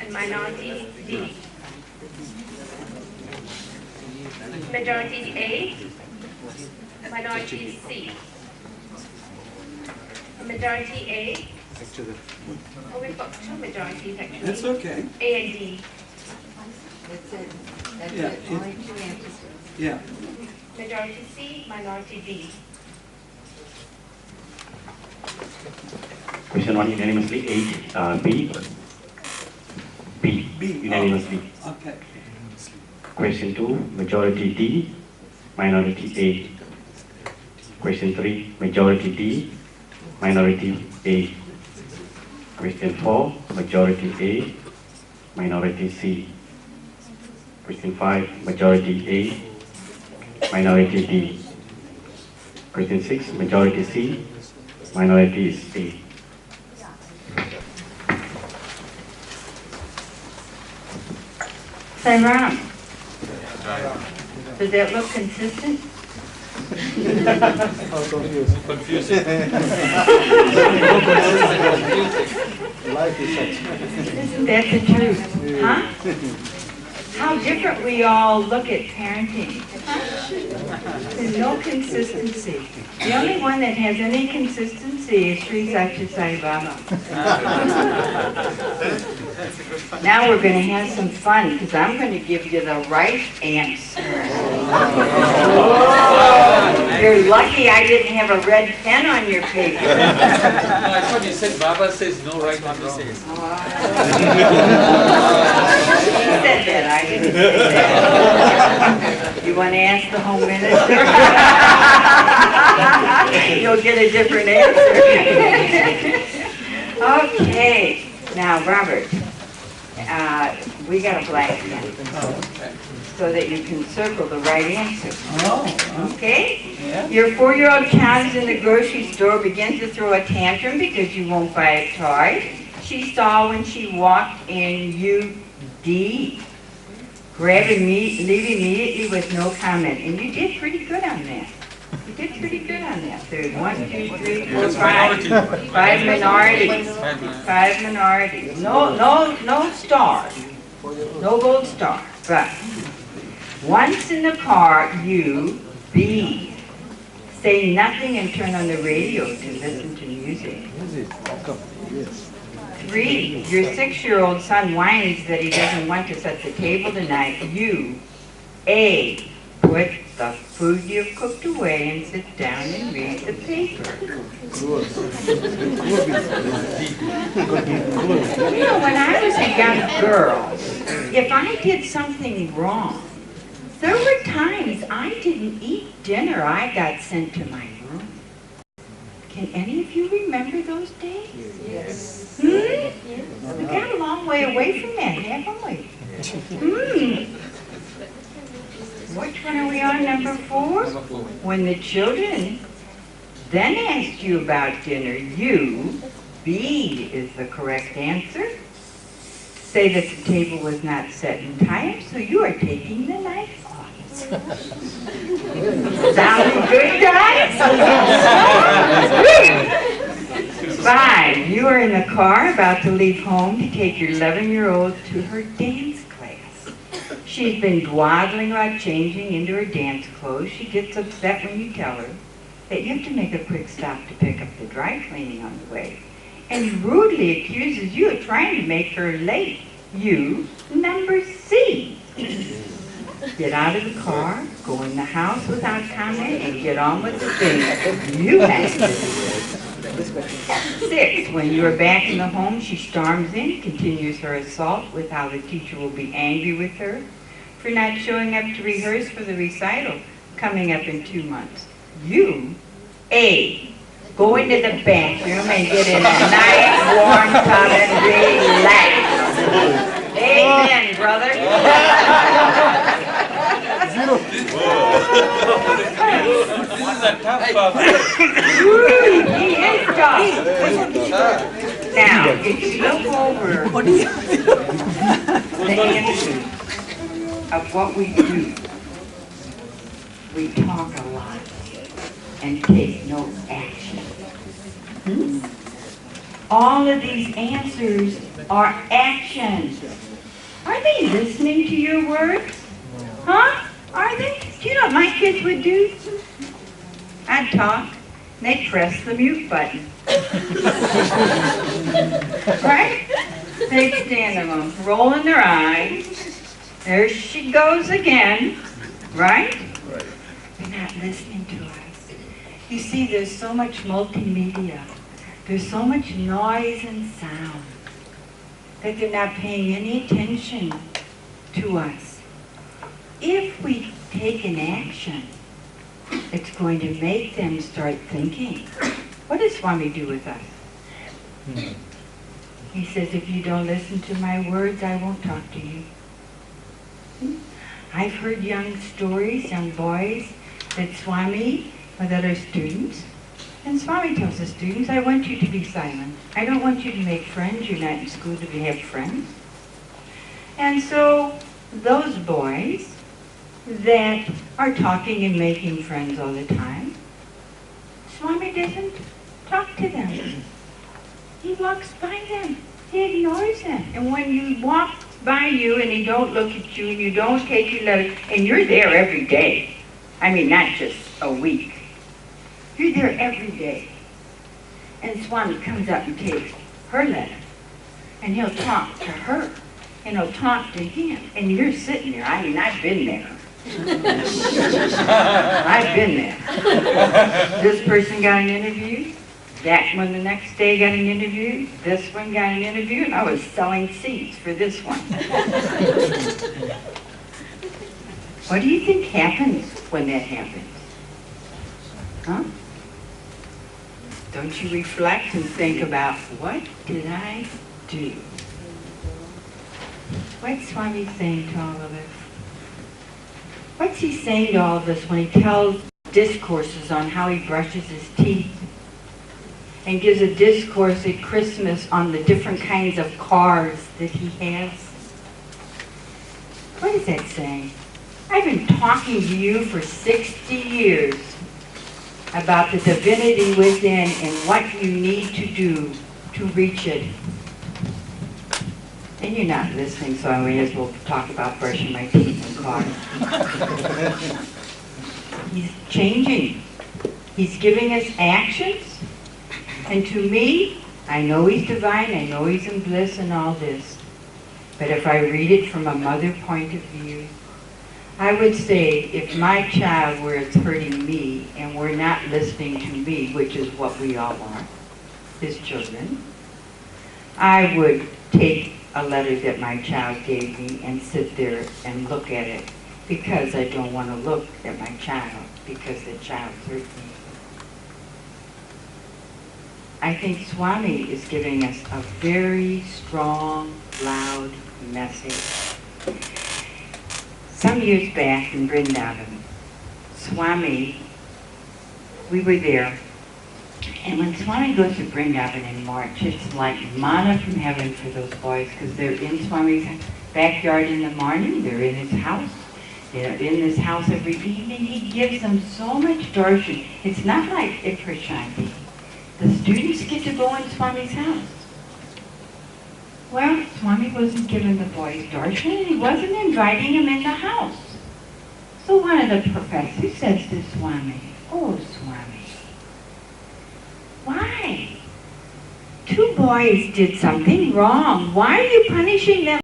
and minority D. Majority A, minority C. Majority A. Oh, we've got two majorities actually. That's okay. A and D. That's it. That's Yeah, it. Only two answers. Yeah. Majority C, minority D. Question 1 unanimously A, B. B. B. Unanimously. Oh, okay. Question 2, majority D, minority A. Question 3, majority D, minority A. Question 4, majority A, minority C. Question 5, majority A, minority D. Question 6, majority C, minority is A. Say, Ron, does that look consistent? Confusing. Isn't that the truth? Huh? How different we all look at parenting. There's no consistency. The only one that has any consistency is Sri Satya Sai Baba. Now we're going to have some fun because I'm going to give you the right answer. You're lucky I didn't have a red pen on your paper. I thought you said Baba says no right and wrong. He said that, I didn't say that. You want to ask the home minister? You'll get a different answer. Okay, now Robert, we got a blank pen so that you can circle the right answer. Oh, Okay? yeah. Your 4-year-old child is in the grocery store, begins to throw a tantrum because you won't buy a toy. She saw when she walked in, you D. Grab and leave immediately with no comment. And you did pretty good on that. You did pretty good on that. There's 1, 2, 3, 4, 5. 5 minorities. 5 minorities. No star. No gold star. But once in the car, you B. Say nothing and turn on the radio to listen to music. 3, your 6-year-old son whines that he doesn't want to set the table tonight. You, A, put the food you've cooked away and sit down and read the paper. You know, when I was a young girl, if I did something wrong, there were times I didn't eat dinner. I got sent to my room. Can any of you remember those days? Yes. We got a long way away from that, haven't we? Which one are we on, number 4? When the children then asked you about dinner, you, B is the correct answer. Say that the table was not set in time, so you are taking the knife off. Sounding good, guys? 5, you are in the car about to leave home to take your 11-year-old to her dance class. She's been dawdling about changing into her dance clothes. She gets upset when you tell her that you have to make a quick stop to pick up the dry cleaning on the way, and rudely accuses you of trying to make her late. You, number C. Get out of the car, go in the house without comment, and get on with the things you have to do. 6, when you are back in the home, she storms in, continues her assault with how the teacher will be angry with her for not showing up to rehearse for the recital coming up in 2 months. You, A, go into the bathroom and get in a nice warm tub and relax. Amen, brother. This is a tough problem. He is tough. Now, if you look over the answer of what we do, we talk a lot and take no action. all of these answers are actions. Are they listening to your words? Huh? Are they? Do you know what my kids would do? I'd talk, and they'd press the mute button. Right? They'd stand there, rolling their eyes. There she goes again. Right? They're not listening to us. You see, there's so much multimedia. There's so much noise and sound that they're not paying any attention to us. If we take an action, it's going to make them start thinking. What does Swami do with us? He says, if you don't listen to my words, I won't talk to you. I've heard young stories, young boys, that Swami, with other students, and Swami tells the students, I want you to be silent. I don't want you to make friends. You're not in school to have friends. And so those boys that are talking and making friends all the time, Swami doesn't talk to them. He walks by them. He ignores them. And when he walks by you and he don't look at you and you don't take your letter, and you're there every day. I mean, not just a week. You're there every day. And Swami comes up and takes her letter. And he'll talk to her. And he'll talk to him. And you're sitting there. I mean, I've been there. I've been there. This person got an interview. That one the next day got an interview. This one got an interview. And I was selling seats for this one. What do you think happens when that happens? Huh? Don't you reflect and think about, what did I do? What's Swami saying to all of us? What's he saying to all of us when he tells discourses on how he brushes his teeth and gives a discourse at Christmas on the different kinds of cars that he has? What is that saying? I've been talking to you for 60 years about the divinity within and what you need to do to reach it. And you're not listening, so I may as well talk about brushing my teeth and cars. He's changing. He's giving us actions. And to me, I know he's divine, I know he's in bliss and all this. But if I read it from a mother point of view, I would say if my child were hurting me and were not listening to me, which is what we all are, his children, I would take a letter that my child gave me and sit there and look at it because I don't want to look at my child because the child hurt me. I think Swami is giving us a very strong, loud message. Some years back in Vrindavan, Swami, we were there, and when Swami goes to Vrindavan in March, it's like manna from heaven for those boys, because they're in Swami's backyard in the morning, they're in his house, they're in his house every evening. He gives them so much darshan. It's not like Iprashanti. The students get to go in Swami's house. Well, Swami wasn't giving the boys darshan, and he wasn't inviting them in the house. So one of the professors says to Swami, "Oh, Swami, why? Two boys did something wrong. Why are you punishing them